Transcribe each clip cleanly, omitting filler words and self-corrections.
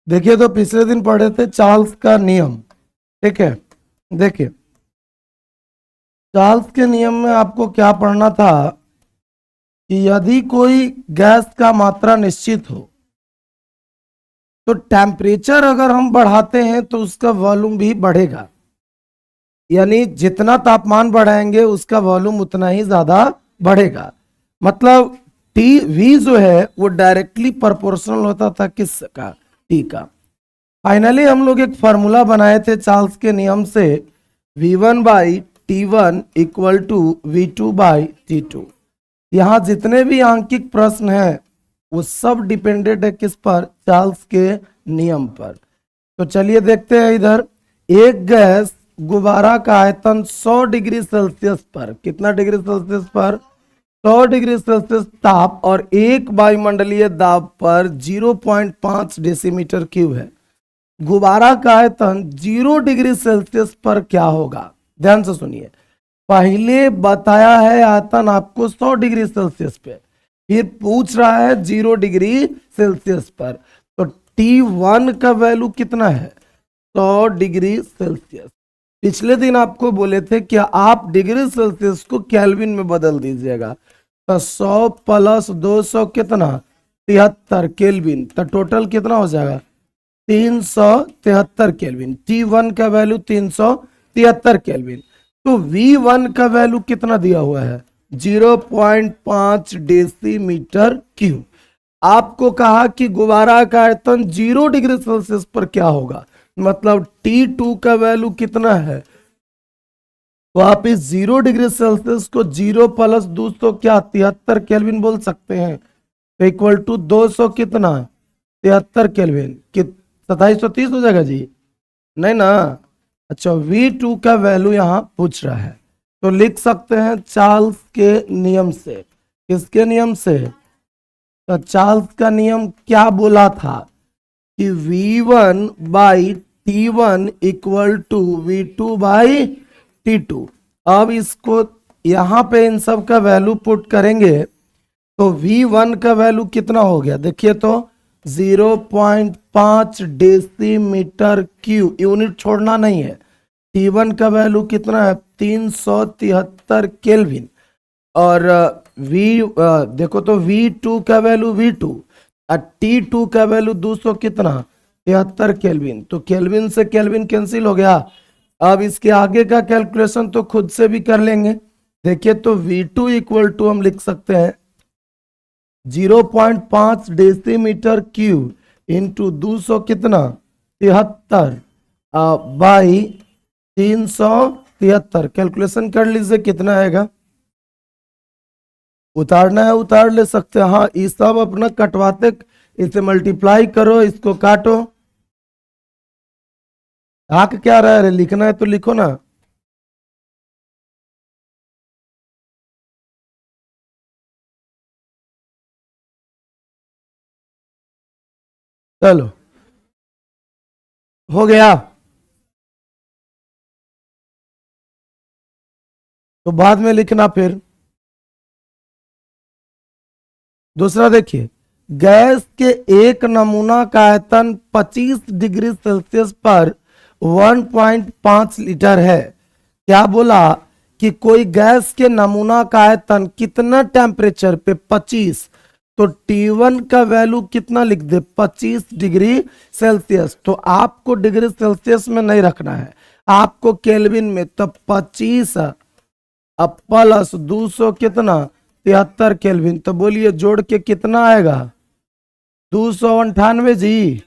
देखिए, तो पिछले दिन पढ़े थे चार्ल्स का नियम। ठीक है, देखिए चार्ल्स के नियम में आपको क्या पढ़ना था कि यदि कोई गैस का मात्रा निश्चित हो तो टेम्परेचर अगर हम बढ़ाते हैं तो उसका वॉल्यूम भी बढ़ेगा। यानी जितना तापमान बढ़ाएंगे उसका वॉल्यूम उतना ही ज्यादा बढ़ेगा। मतलब टी वी जो है वो डायरेक्टली प्रोपोर्शनल होता था किसका, टी का। फाइनली हम लोग एक फॉर्मूला बनाए थे चार्ल्स के नियम से, V1 by T1 equal to V2 by T2। यहाँ जितने भी आंकिक प्रश्न हैं वो सब डिपेंडेंट है किस पर, चार्ल्स के नियम पर। तो चलिए देखते हैं इधर। एक गैस गुब्बारा का आयतन 100 डिग्री सेल्सियस पर, कितना डिग्री सेल्सियस पर, 100 डिग्री सेल्सियस ताप और एक वायुमंडलीय दाब पर 0.5 डेसीमीटर क्यूब है। गुब्बारा का आयतन 0 डिग्री सेल्सियस पर क्या होगा। ध्यान से सुनिए, पहले बताया है आयतन आपको 100 डिग्री सेल्सियस पे, फिर पूछ रहा है 0 डिग्री सेल्सियस पर। तो T1 का वैल्यू कितना है, 100 डिग्री सेल्सियस। पिछले दिन आपको बोले थे कि आप डिग्री सेल्सियस को केल्विन में बदल दीजिएगा। तो 100 प्लस 200 कितना, 73 केल्विन। तो टोटल कितना हो जाएगा, 373 केल्विन। T1 का वैल्यू 373 केल्विन। तो V1 का वैल्यू कितना दिया हुआ है, 0.5 डेसीमीटर क्यूब। आपको कहा कि गुब्बारा का आयतन 0 डिग्री सेल्सियस पर क्या होगा, मतलब T2 का वैल्यू कितना है। तो आप इस 0 डिग्री सेल्सियस को 0 प्लस 200 क्या 73 केल्विन बोल सकते हैं। तो इक्वल टू 200 कितना, 73 केल्विन। 2730 हो जाएगा जी, नहीं ना। अच्छा, V2 का वैल्यू यहां पूछ रहा है तो लिख सकते हैं चार्ल्स के नियम से। किसके नियम से, तो चार्ल्स का नियम क्या बोला था कि V1 by T1 equal to V2 by T2। अब इसको यहां पे इन सब का वैल्यू पुट करेंगे तो V1 का वैल्यू कितना हो गया, देखिए तो 0.5 डेसीमीटर क्यूब, यूनिट छोड़ना नहीं है। T1 का वैल्यू कितना है, 373 केल्विन। और देखो तो V2 का वैल्यू V2 और T2 का वैल्यू 200 कितना, 73 केल्विन। तो केल्विन से केल्विन कैंसिल हो गया। अब इसके आगे का कैलकुलेशन तो खुद से भी कर लेंगे। देखिए तो V2 इक्वल टू हम लिख सकते हैं 0.5 डेसीमीटर क्यूब इंटू 200 कितना, 73 बाई 373। कैलकुलेशन कर लीजिए कितना आएगा। उतारना है उतार ले सकते हैं। हाँ, ये सब अपना कटवाते, इसे मल्टीप्लाई करो, इसको काटो। आंक क्या रहा है, लिखना है तो लिखो ना। चलो हो गया, तो बाद में लिखना फिर। दूसरा देखिए, गैस के एक नमूना का आयतन 25 डिग्री सेल्सियस पर 1.5 लीटर है। क्या बोला कि कोई गैस के नमूना का आयतन कितना टेम्परेचर पे, 25। तो T1 का वैल्यू कितना लिख दे, 25 डिग्री सेल्सियस। तो आपको डिग्री सेल्सियस में नहीं रखना है, आपको केल्विन में। तब 25 अब प्लस 200 कितना, 73 केल्विन। तो बोलिए जोड़ के कितना आएगा, 298 जी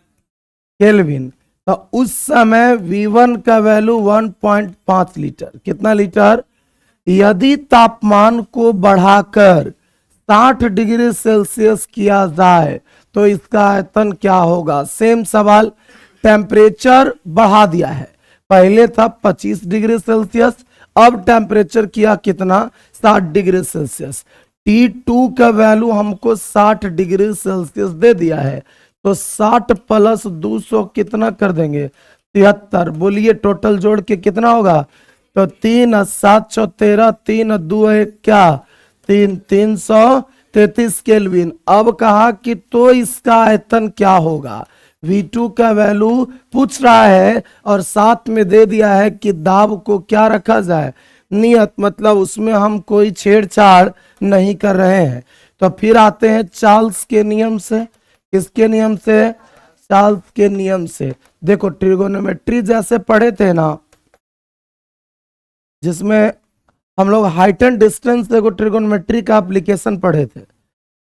केल्विन। तो उस समय V1 का वैल्यू 1.5 लीटर, कितना लीटर। यदि तापमान को बढ़ाकर 60 डिग्री सेल्सियस किया जाए तो इसका आयतन क्या होगा। सेम सवाल, टेम्परेचर बढ़ा दिया है, पहले था 25 डिग्री सेल्सियस, अब टेम्परेचर किया कितना, 60 डिग्री सेल्सियस। T2 का वैल्यू हमको 60 डिग्री सेल्सियस दे दिया है, तो 60 प्लस 200 कितना कर देंगे, 73। बोलिए टोटल जोड़ के कितना होगा। तो 3 7 6 13, 3 2 क्या, 333 केल्विन। अब कहा कि तो इसका आयतन क्या होगा, V2 का वैल्यू पूछ रहा है और साथ में दे दिया है कि दाब को क्या रखा जाए, नियत, मतलब उसमें हम कोई छेड़छाड़ नहीं कर रहे हैं। तो फिर आते हैं चार्ल्स के नियम से। किसके नियम से? चार्ल्स के नियम से। देखो ट्रिगोनोमेट्री जैसे पढ़े थे ना, जिसमें हम लोग हाइट एंड डिस्टेंस से ट्रिगोनोमेट्री का एप्लीकेशन पढ़े थे,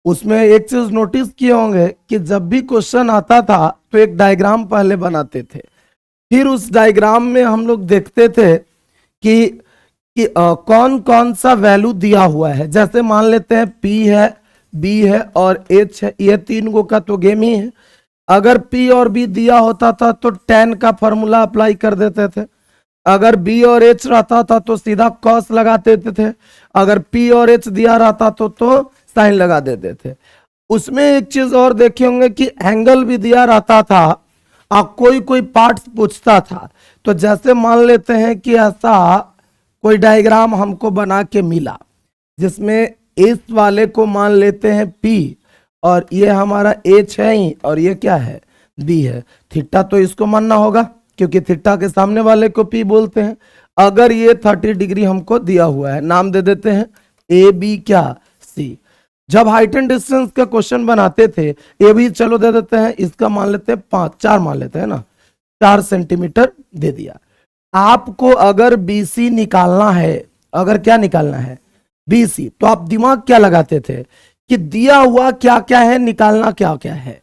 उसमें एक चीज नोटिस किए होंगे कि जब भी क्वेश्चन आता था तो एक डायग्राम पहले बनाते थे, फिर उस डायग्राम में हम लोग देखते थे कि कौन कौन सा वैल्यू दिया हुआ है। जैसे मान लेते हैं P है, B है और H है, ये तीन गो का तो गेम ही है। अगर P और B दिया होता था तो tan का फॉर्मूला अप्लाई कर देते थे, अगर B और H रहता था तो सीधा cos लगा देते थे, अगर P और H दिया रहता तो साइन लगा देते थे। उसमें एक चीज और देखे होंगे कि एंगल भी दिया रहता था और कोई कोई पार्ट्स पूछता था। तो जैसे मान लेते हैं कि ऐसा कोई डायग्राम हमको बना के मिला जिसमें इस वाले को मान लेते हैं P और ये हमारा H है ही और ये क्या है? B है। थीटा तो इसको मानना होगा क्योंकि थीटा के सामने वाले को P बोलते हैं। अगर ये 30 डिग्री हमको दिया हुआ है, नाम दे देते हैं AB क्या? C। जब हाइट एंड डिस्टेंस का क्वेश्चन बनाते थे, ये भी चलो दे देते हैं, इसका मान लेते हैं 4 मान लेते हैं ना, 4 सेंटीमीटर दे दिया। आपको अगर BC निकालना है, अगर क्या निकालना है? BC, तो आप दिमाग क्या लगाते थे कि दिया हुआ क्या क्या है, निकालना क्या क्या है।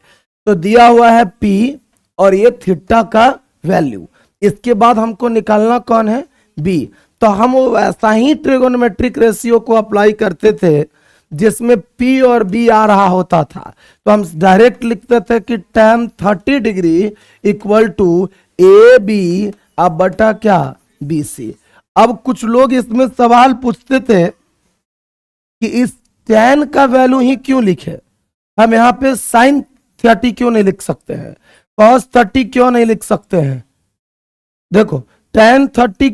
तो दिया हुआ है P और ये थीटा का वैल्यू, इसके बाद हमको निकालना कौन है? B। तो हम वैसा ही ट्रिगोनोमेट्रिक रेशियो को अप्लाई करते थे जिसमें P और B आ रहा होता था। तो हम डायरेक्ट लिखते थे कि tan 30 degree equal to AB अब बटा क्या? BC। अब कुछ लोग इसमें सवाल पूछते थे कि इस tan का वैल्यू ही क्यों लिखे, हम यहाँ पे sin 30 क्यों नहीं लिख सकते हैं, cos 30 क्यों नहीं लिख सकते हैं। देखो tan 30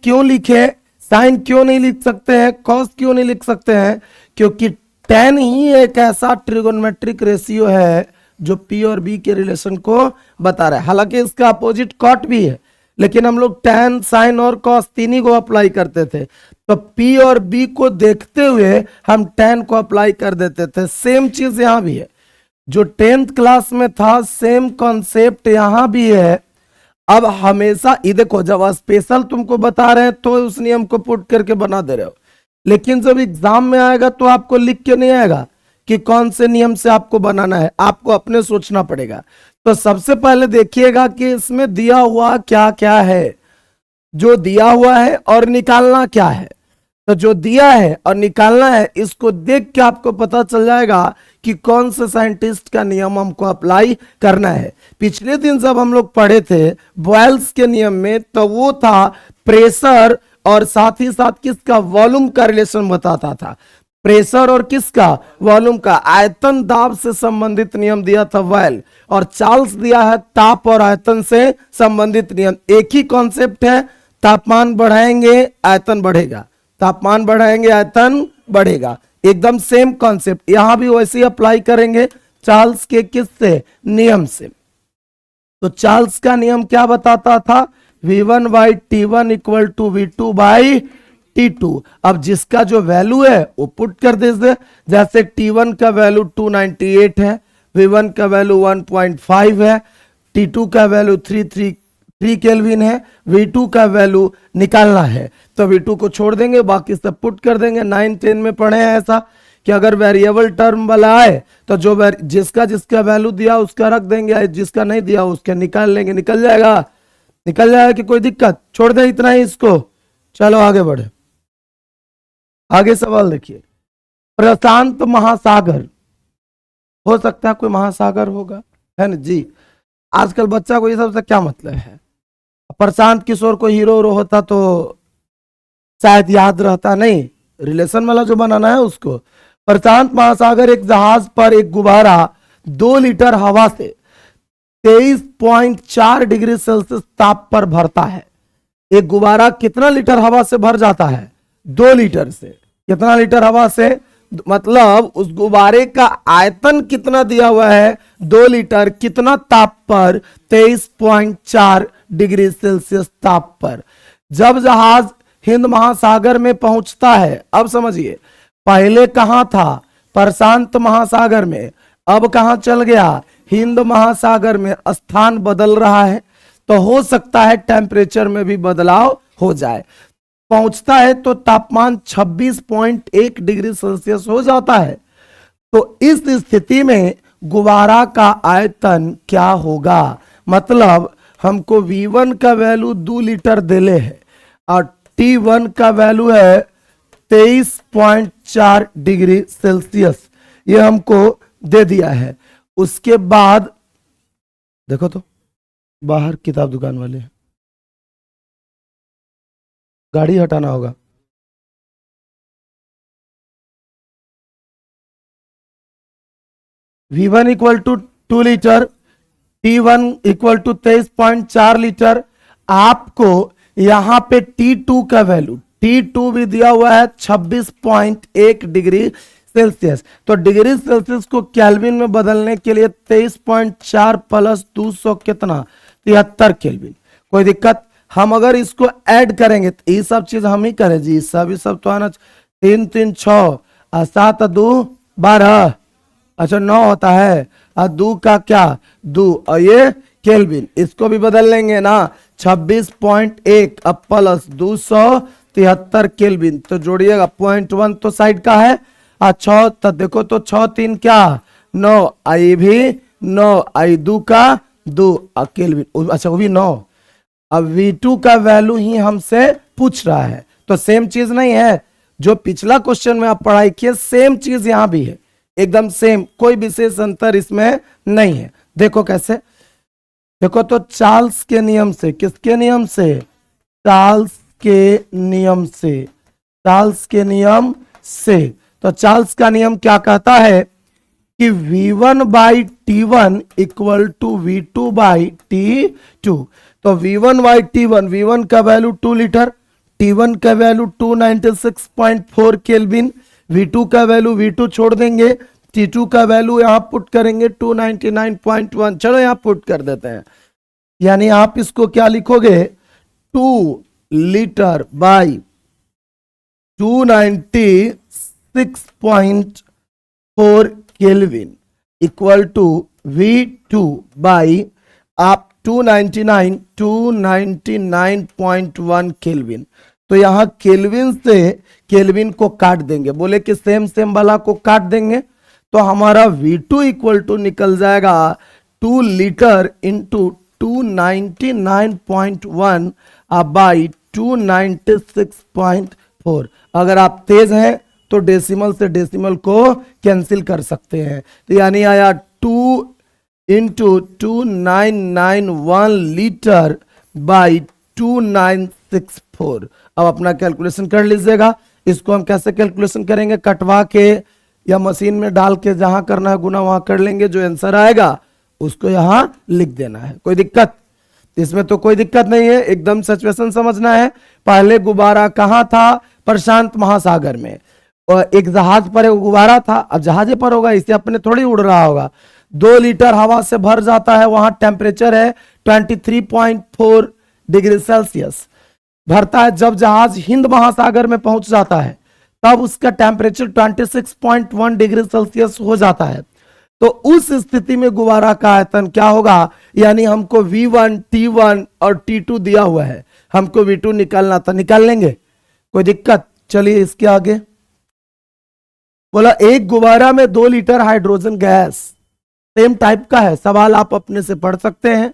क्यों लिखे, साइन क्यों नहीं लिख सकते हैं, कॉस क्यों नहीं लिख सकते हैं, क्योंकि tan ही एक ऐसा ट्रिगोनोमेट्रिक रेशियो है जो P और B के रिलेशन को बता रहा है। हालांकि इसका अपोजिट कॉट भी है, लेकिन हम लोग tan, साइन और कॉस तीनों को अप्लाई करते थे। तो P और B को देखते हुए हम tan को अप्लाई कर देते थे। सेम चीज यहां भी है, जो 10th क्लास में था सेम कॉन्सेप्ट यहां भी है। अब हमेशा ये देखो, जब स्पेशल तुमको बता रहे हैं तो उस नियम को पुट करके बना दे रहे हो, लेकिन जब एग्जाम में आएगा तो आपको लिख के नहीं आएगा कि कौन से नियम से आपको बनाना है, आपको अपने सोचना पड़ेगा। तो सबसे पहले देखिएगा कि इसमें दिया हुआ क्या क्या है, जो दिया हुआ है और निकालना क्या है। तो जो दिया है और निकालना है, इसको देख के आपको पता चल जाएगा कि कौन से साइंटिस्ट का नियम हमको अप्लाई करना है। पिछले दिन जब हम लोग पढ़े थे बॉयल्स के नियम में, तो वो था प्रेशर और साथ ही साथ किसका? वॉल्यूम का रिलेशन बताता था। प्रेशर और किसका? वॉल्यूम का। आयतन दाब से संबंधित नियम दिया था बॉयल, और चार्ल्स दिया है ताप और आयतन से संबंधित नियम। एक ही कॉन्सेप्ट है, तापमान बढ़ाएंगे आयतन बढ़ेगा, तापमान बढ़ाएंगे आयतन बढ़ेगा, एकदम सेम कॉन्सेप्ट। यहां भी वैसे ही अप्लाई करेंगे चार्ल्स के किससे? नियम से। तो चार्ल्स का नियम क्या बताता था? V1 by T1 equal to V2 by T2। अब जिसका जो वैल्यू है वो पुट कर दीजिए। जैसे T1 का वैल्यू 298 है, V1 का वैल्यू 1.5 है, T2 का वैल्यू 3 केल्विन है, V2 का वैल्यू निकालना है। तो V2 को छोड़ देंगे, बाकी सब पुट कर देंगे। 9-10 में पढ़े हैं ऐसा कि अगर वेरिएबल टर्म वाला आए तो जो जिसका वैल्यू दिया उसका रख देंगे, जिसका नहीं दिया उसके निकाल लेंगे। निकल जाएगा कि कोई दिक्कत? छोड़ दे इतना ही इसको। चलो आगे बढ़े। आगे सवाल देखिए, प्रशांत महासागर, हो सकता है कोई महासागर होगा, है ना जी। आजकल बच्चा को ये सबसे क्या मतलब है? प्रशांत किशोर को हीरो होता तो शायद याद रहता, नहीं, रिलेशन वाला जो बनाना है उसको। प्रशांत महासागर एक जहाज पर एक गुब्बारा 2 लीटर हवा से 23.4 डिग्री सेल्सियस ताप पर भरता है। एक गुब्बारा कितना लीटर हवा से भर जाता है? 2 लीटर से। कितना लीटर हवा से? मतलब उस गुब्बारे का आयतन कितना दिया हुआ है, 2 लीटर, कितना ताप पर, 23.4 डिग्री सेल्सियस ताप पर। जब जहाज हिंद महासागर में पहुंचता है, अब समझिए, पहले कहां था, प्रशांत महासागर में, अब कहां चल गया, हिंद महासागर में, स्थान बदल रहा है, तो हो सकता है टेम्परेचर में भी बदलाव हो जाए। पहुंचता है तो तापमान 26.1 डिग्री सेल्सियस हो जाता है। तो इस स्थिति में गुब्बारा का आयतन क्या होगा, मतलब हमको V1 का वैल्यू 2 लीटर देले है और T1 का वैल्यू है 23.4 डिग्री सेल्सियस, ये हमको दे दिया है। उसके बाद देखो तो बाहर किताब दुकान वाले हैं, गाड़ी हटाना होगा। V1 equal to 2 litre, T1 equal to 23.4 litre. आपको यहां पे T2 का वैल्यू, T2 भी दिया हुआ है 26.1 डिग्री सेल्सियस। तो डिग्री सेल्सियस को केल्विन में बदलने के लिए 23.4 प्लस 200 कितना, 73 केल्विन। कोई दिक्कत, हम अगर इसको ऐड करेंगे तो ये सब चीज हम ही करें जी, सब तो आना। 3 3 6 और 7 2 12, अच्छा 9 होता है, और 2 का क्या 2, और ये केल्विन, इसको भी बदल लेंगे ना, 26.1 अब प्लस 273 केल्विन, तो जोड़िएगा 0.1 तो साइड का है, और 6 तो देखो तो 6 3 क्या 9, आई भी 9, आई 2 का 2 केल्विन, अच्छा वो भी 9। अब V2 का वैल्यू ही हमसे पूछ रहा है, तो सेम चीज नहीं है जो पिछला क्वेश्चन में आप पढ़ाई किए, सेम चीज यहां भी है, एकदम सेम, कोई विशेष अंतर इसमें नहीं है। देखो कैसे, देखो तो चार्ल्स के नियम से, किसके नियम से, चार्ल्स के नियम से, चार्ल्स के नियम से। तो चार्ल्स का नियम क्या कहता है कि V1 by T1 equal to V2 by T2। तो V1 बाई T1, V1 का वैल्यू 2 लीटर, T1 का वैल्यू 296.4 केल्विन, V2 का वैल्यू, V2 छोड़ देंगे, T2 का वैल्यू यहां पुट करेंगे 299.1, चलो यहां पुट कर देते हैं। यानी आप इसको क्या लिखोगे, 2 litre by 296.4 kelvin equal to V2 by आप 299.1 केल्विन। तो यहां केल्विन से केल्विन को काट देंगे, बोले कि सेम सेम वाला को काट देंगे, तो हमारा V2 इक्वल टू निकल जाएगा 2 लीटर इंटू 299.1 बाई 296.4। अगर आप तेज हैं तो डेसिमल से डेसिमल को कैंसिल कर सकते हैं, तो यानी आया 2 इंटू 2991 लीटर बाई 2964। अब अपना कैलकुलेशन कर लीजिएगा। इसको हम कैसे कैलकुलेशन करेंगे, कटवा के या मशीन में डाल के, जहां करना है गुना वहां कर लेंगे, जो आंसर आएगा उसको यहां लिख देना है। कोई दिक्कत इसमें, तो कोई दिक्कत नहीं है, एकदम सिचुएशन समझना है। पहले गुब्बारा कहां था, प्रशांत महासागर में, और एक जहाज पर एक गुब्बारा था, अब जहाजे पर होगा, इससे अपने थोड़ी उड़ रहा होगा। 2 लीटर हवा से भर जाता है, वहां टेम्परेचर है 23.4 डिग्री सेल्सियस भरता है। जब जहाज हिंद महासागर में पहुंच जाता है तब उसका टेम्परेचर 26.1 डिग्री सेल्सियस हो जाता है। तो उस स्थिति में गुब्बारा का आयतन क्या होगा, यानी हमको V1, T1 और T2 दिया हुआ है, हमको V2 निकालना था, निकाल लेंगे, कोई दिक्कत। चलिए इसके आगे बोला, एक गुब्बारा में 2 litre hydrogen gas, same type का है सवाल, आप अपने से पढ़ सकते हैं।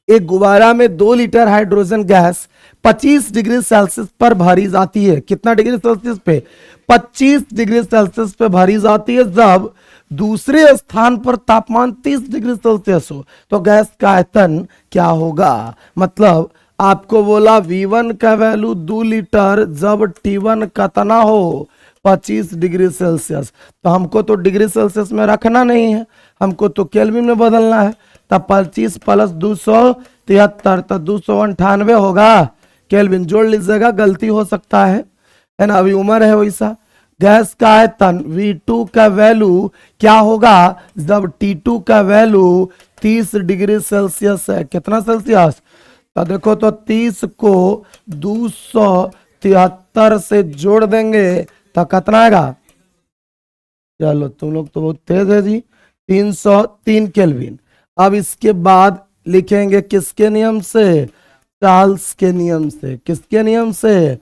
एक गुब्बारा में 2 litre hydrogen gas 25 degree Celsius पर भरी जाती है। कितना डिग्री सेल्सियस पे, 25 डिग्री सेल्सियस पे भरी जाती है। जब दूसरे स्थान पर तापमान 30 डिग्री सेल्सियस हो तो गैस का आयतन क्या होगा। मतलब आपको बोला V1 का वैल्यू 2 लीटर, जब T1 कितना हो 25 डिग्री सेल्सियस, तो हमको तो डिग्री सेल्सियस में रखना नहीं है, हमको तो केल्विन में बदलना है। तब 25 प्लस 273 तो 298 होगा, केल्विन जोड़ लीजिएगा, गलती हो सकता है ना, अभी उम्र है वैसा। गैस का आयतन V2 का वैल्यू क्या होगा जब T2 का वैल्यू 30 डिग्री सेल्सियस है। कितना सेल्सियस? तो देखो, तो 30 को 273 से जोड़ देंगे तो कितना आएगा? चलो, तुम लोग तो बहुत तेज है जी। 303 केल्विन। अब इसके बाद लिखेंगे किसके नियम से? चार्ल्स के नियम से। किसके नियम से?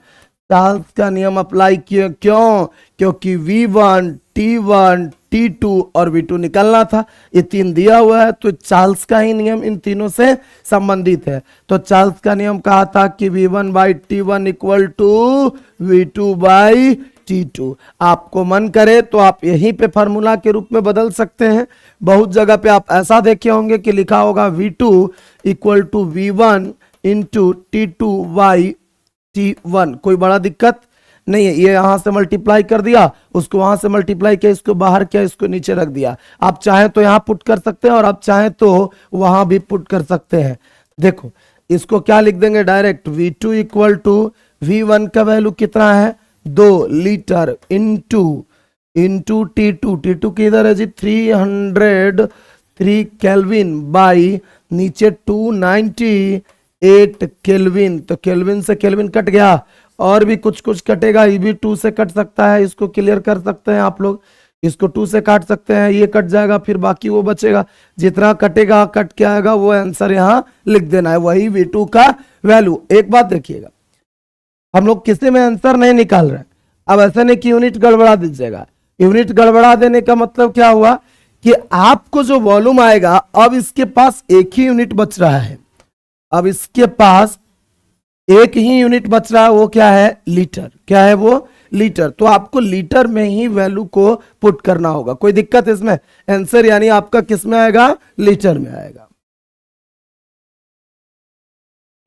चार्ल्स का नियम अप्लाई किया। क्यों? क्योंकि V1, T1, T2 और V2 निकलना था। ये तीन दिया हुआ है तो चार्ल्स का ही नियम इन तीनों से संबंधित है। तो चार्ल्स का नियम कहा था कि V1 by T1 equal to V2 by T2। आपको मन करे तो आप यहीं पे फार्मूला के रूप में बदल सकते हैं। बहुत जगह पे आप ऐसा देखे होंगे कि लिखा होगा V2 equal to V1 into T2 by T1। कोई बड़ा दिक्कत नहीं है। ये यहां से मल्टीप्लाई कर दिया, उसको वहां से मल्टीप्लाई किया, इसको बाहर किया, इसको नीचे रख दिया। आप चाहें तो यहां पुट कर सकते हैं और आप चाहें तो वहां भी पुट कर सकते हैं। देखो, इसको क्या लिख देंगे direct? V2 equal to V1 का वैल्यू कितना है? 2 लीटर इंटू T2। T2 किधर है जी? 303 केल्विन बाई नीचे 298 केल्विन। तो केल्विन से केल्विन कट गया, और भी कुछ कुछ कटेगा। ये भी 2 से कट सकता है, इसको क्लियर कर सकते हैं आप लोग। इसको 2 से काट सकते हैं, ये कट जाएगा, फिर बाकी वो बचेगा। जितना कटेगा कट के आएगा वो आंसर यहाँ लिख देना है, वही V2 का वैल्यू। एक बात देखिएगा, हम लोग किसी में आंसर नहीं निकाल रहे। अब ऐसा नहीं कि यूनिट गड़बड़ा दीजिएगा। यूनिट गड़बड़ा देने का मतलब क्या हुआ कि आपको जो वॉल्यूम आएगा, अब इसके पास एक ही यूनिट बच रहा है। अब इसके पास एक ही यूनिट बच रहा है, वो क्या है? लीटर। क्या है वो? लीटर। तो आपको लीटर में ही वैल्यू को पुट करना होगा। कोई दिक्कत इसमें? आंसर यानी आपका किस में आएगा? लीटर में आएगा।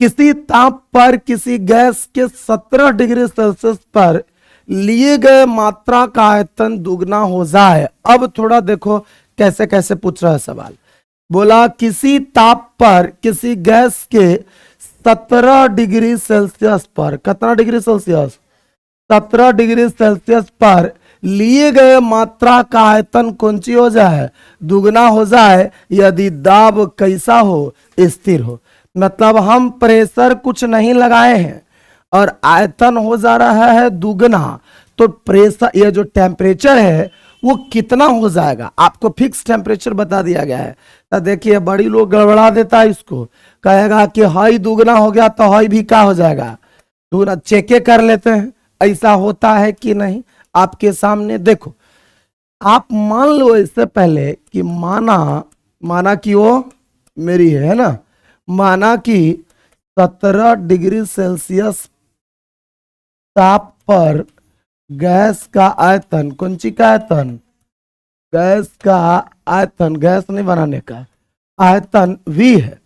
किसी ताप पर किसी गैस के 17 डिग्री सेल्सियस पर लिए गए मात्रा का आयतन दुगना हो जाए। अब थोड़ा देखो कैसे कैसे पूछ रहा है सवाल। बोला किसी ताप पर किसी गैस के 17 डिग्री सेल्सियस पर, कितना डिग्री सेल्सियस? 17 डिग्री सेल्सियस पर लिए गए मात्रा का आयतन कौन सी हो जाए? दुगना हो जाए यदि दाब कैसा हो? स्थिर हो। मतलब हम प्रेशर कुछ नहीं लगाए हैं और आयतन हो जा रहा है दुगना, तो प्रेशर, ये जो टेम्परेचर है वो कितना हो जाएगा? आपको फिक्स टेम्परेचर बता दिया गया है। तो देखिए, बड़ी लोग गड़बड़ा देता है इसको, कहेगा कि हाई दुगना हो गया तो हाई भी क्या हो जाएगा? दुगना। चेक कर लेते हैं ऐसा होता है कि नहीं। आपके सामने देखो, आप मान लो इससे पहले कि माना कि वो मेरी है ना, माना कि 17 डिग्री सेल्सियस ताप पर गैस का आयतन, कौन सी का आयतन? गैस का आयतन, गैस नहीं बनाने का आयतन V है।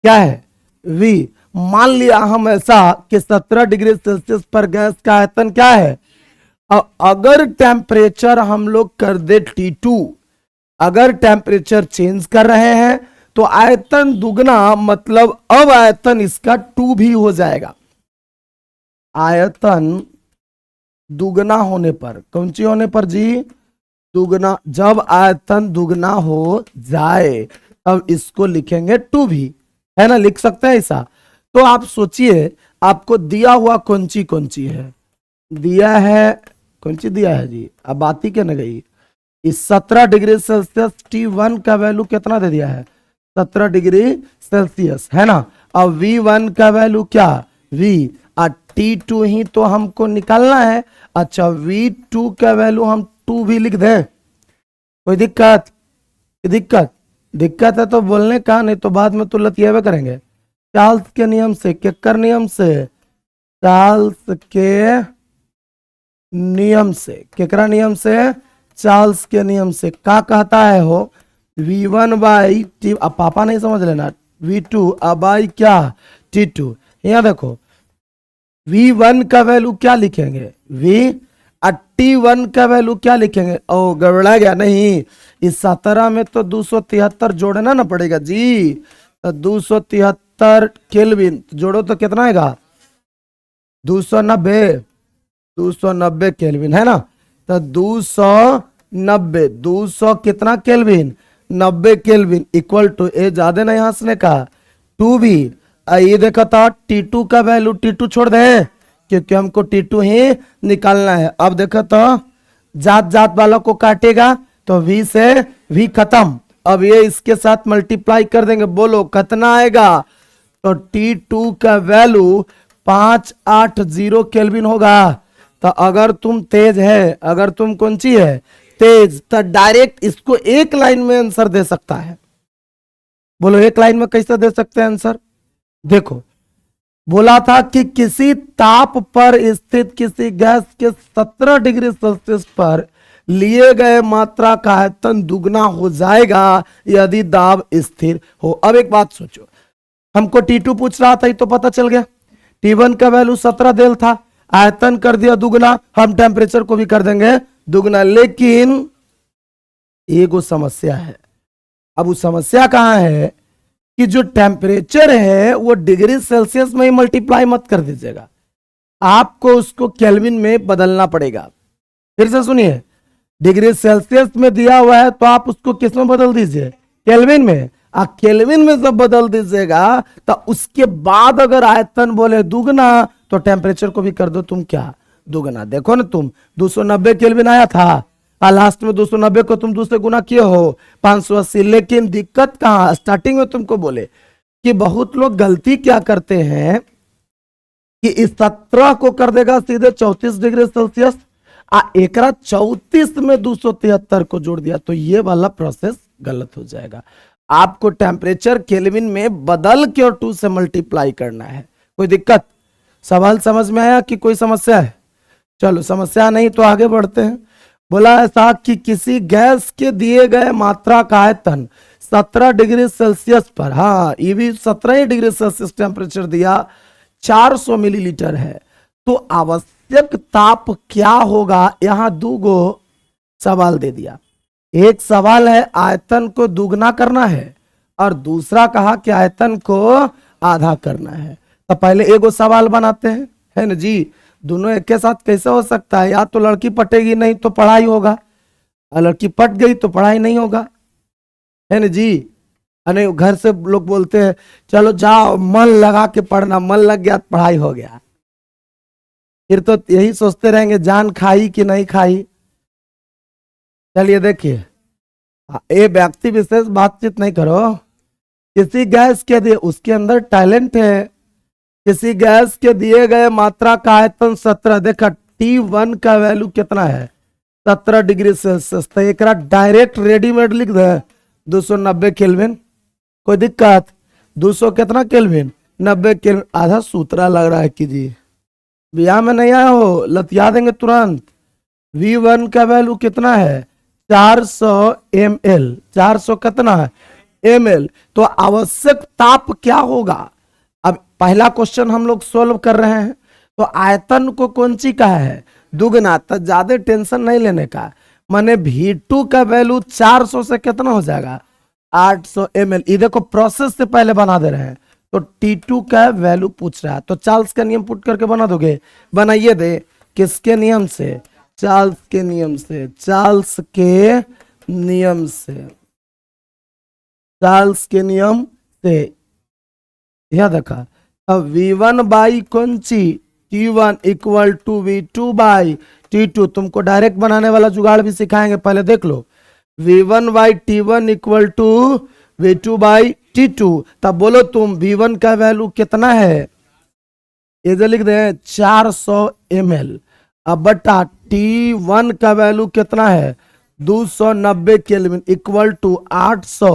क्या है? V। मान लिया हम ऐसा कि 17 डिग्री सेल्सियस पर गैस का आयतन क्या है? अगर टेम्परेचर हम लोग कर दे T2, अगर टेम्परेचर चेंज कर रहे हैं तो आयतन दुगना, मतलब अब आयतन इसका 2 भी हो जाएगा। आयतन दुगना होने पर, कौन सी होने पर जी? दुगना। जब आयतन दुगना हो जाए तब इसको लिखेंगे 2 भी, है ना? लिख सकते हैं ऐसा। तो आप सोचिए, आपको दिया हुआ कौन सी है? दिया है, कौन सी दिया है जी? अब बात ही क्या न गई। इस 17 डिग्री सेल्सियस T1 का वैल्यू कितना दे दिया है? 17 डिग्री सेल्सियस, है ना? अब V1 का वैल्यू क्या? V। और T2 ही तो हमको निकालना है। अच्छा, V2 का वैल्यू हम 2 भी लिख दें? कोई दिक्कत? दिक्कत है तो बोलने का, नहीं तो बाद में तो लतियावे करेंगे। चार्ल्स के नियम से, केकर नियम से? चार्ल्स के नियम से। केकरा नियम से? चार्ल्स के नियम से। क्या कहता है हो? V1 बाई T, अब पापा नहीं समझ लेना, V2 अब बाई क्या? T2। यहाँ देखो, V1 का वैल्यू क्या लिखेंगे? V। और T1 का वैल्यू क्या लिखेंगे? ओ, गड़बड़ा गया नहीं। इस 17 में तो 273 जोड़ना ना पड़ेगा जी। तो 273 केल्विन जोड़ो तो कितना आएगा? 290 केल्विन, है ना? तो 290, 200 कितना केल्विन, 90 केल्विन इक्वल टू, ए ज्यादा नहीं हंसने का, 2V। ये देखा था T2 का वैल्यू, T2 छोड़ दे क्योंकि हमको T2 ही निकालना है। अब देखा तो जात जात वालों को काटेगा तो V से V खत्म। अब ये इसके साथ मल्टीप्लाई कर देंगे, बोलो कितना आएगा, तो T2 का वैल्यू 580 केल्विन होगा। तो अगर तुम तेज है, अगर तुम कौन सी है, तेज, तो डायरेक्ट इसको एक लाइन में आंसर दे सकता है। बोलो एक लाइन में कैसे दे सकते हैं आंसर। देखो बोला था कि किसी ताप पर स्थित किसी गैस के 17 डिग्री सेल्सियस पर लिए गए मात्रा का आयतन दुगना हो जाएगा यदि दाब स्थिर हो। अब एक बात सोचो, हमको T2 पूछ रहा था, ये तो पता चल गया। T1 का वैल्यू 17 देल था, आयतन कर दिया दुगना, हम टेम्परेचर को भी कर देंगे दुगना। लेकिन एक समस्या है। अब वो समस्या कहां है कि जो टेम्परेचर है वो डिग्री सेल्सियस में ही मल्टीप्लाई मत कर दीजिएगा, आपको उसको केल्विन में बदलना पड़ेगा। फिर से सुनिए, डिग्री सेल्सियस में दिया हुआ है तो आप उसको किस में बदल दीजिए, केल्विन में। आप केल्विन में जब बदल दीजिएगा तो उसके बाद अगर आयतन बोले दुगना तो टेम्परेचर को भी कर दो तुम क्या, दुगना। देखो ना तुम 290 केल्विन आया था और लास्ट में 290 को तुम 2 से गुना किए हो 580। लेकिन दिक्कत कहां, स्टार्टिंग में तुमको बोले कि बहुत लोग गलती क्या करते हैं कि इस 17 को कर देगा सीधे 34 डिग्री सेल्सियस, एकरा 34 में 273 को जोड़ दिया, तो ये वाला प्रोसेस गलत हो जाएगा। आपको टेम्परेचर केल्विन में बदल के और 2 से मल्टीप्लाई करना है। कोई दिक्कत, सवाल समझ में आया कि कोई समस्या है? चलो समस्या नहीं तो आगे बढ़ते हैं। बोला ऐसा कि किसी गैस के दिए गए मात्रा का आयतन 17 डिग्री सेल्सियस पर, हाँ ये भी 17 डिग्री सेल्सियस टेम्परेचर दिया, 400 मिलीलीटर है, तो आवश्यक ताप क्या होगा। यहां 2 गो सवाल दे दिया। एक सवाल है आयतन को दुगना करना है और दूसरा कहा कि आयतन को आधा करना है। तो पहले एगो सवाल बनाते हैं, है ना जी। दोनों एक के साथ कैसे हो सकता है, या तो लड़की पटेगी नहीं तो पढ़ाई होगा, और लड़की पट गई तो पढ़ाई नहीं होगा, है ना जी। अरे घर से लोग बोलते हैं चलो जाओ मन लगा के पढ़ना, मन लग गया तो पढ़ाई हो गया। फिर तो यही सोचते रहेंगे जान खाई कि नहीं खाई। चलिए देखिए, ये व्यक्ति विशेष बातचीत नहीं करो। किसी गैस के दिए, उसके अंदर टैलेंट है, किसी गैस के दिए गए मात्रा का आयतन 17, देखा T1 का वैल्यू कितना है 17 डिग्री सेल्सियस, तो एक डायरेक्ट रेडीमेड लिख दे 290 केल्विन। कोई दिक्कत, 200 कितना केल्विन, 90 केल्विन। आधा सूत्रा लग रहा है कि जी ब्याह में नहीं आया हो, लतिया देंगे तुरंत। V1 का वैल्यू कितना है 400 ml, 400 कितना है ml, तो आवश्यक ताप क्या होगा। अब पहला क्वेश्चन हम लोग सोल्व कर रहे हैं, तो आयतन को कौन सी का है दुगना, तो ज्यादा टेंशन नहीं लेने का। माने V2 का वैल्यू 400 से कितना हो जाएगा 800 ml। ये देखो प्रोसेस से पहले बना दे रहे हैं, तो T2 का वैल्यू पूछ रहा है, तो चार्ल्स का नियम पुट करके बना दोगे, बनाइए दे। किसके नियम से, चार्ल्स के नियम से, चार्ल्स के नियम से, चार्ल्स के नियम से। यह देखा, अब V1 बाई कौन सी T1 equal to V2 by T2। तुमको डायरेक्ट बनाने वाला जुगाड़ भी सिखाएंगे, पहले देख लो। V1 by T1 equal to V2 by T2। तब बोलो तुम V1 का वैल्यू कितना है, ये जो लिख दे 400 ml। अब बटा T1 का वैल्यू कितना है 290 केल्विन इक्वल टू 800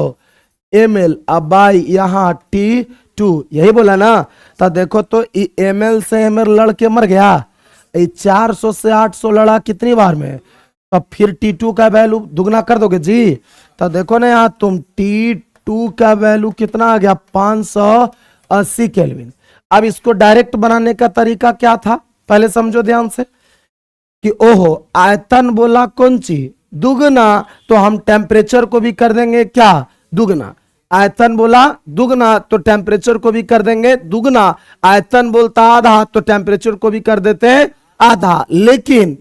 ml। अब बाई यहाँ T2, यही बोला ना। तो देखो तो ml से ml लड़ के मर गया, 400 से 800 लड़ा कितनी बार में, तो फिर T2 का वैल्यू दुगना कर दोगे जी। तो देखो ना यहाँ तुम T2 का वैल्यू कितना आ गया 580 केल्विन। अब इसको डायरेक्ट बनाने का तरीका क्या था, पहले समझो ध्यान से कि ओहो आयतन बोला कौन सी दुगना, तो हम टेम्परेचर को भी कर देंगे क्या दुगना। आयतन बोला दुगना तो टेम्परेचर को भी कर देंगे दुगना। आयतन बोलता आधा तो टेम्परेचर को भी कर देते हैं आधा। लेकिन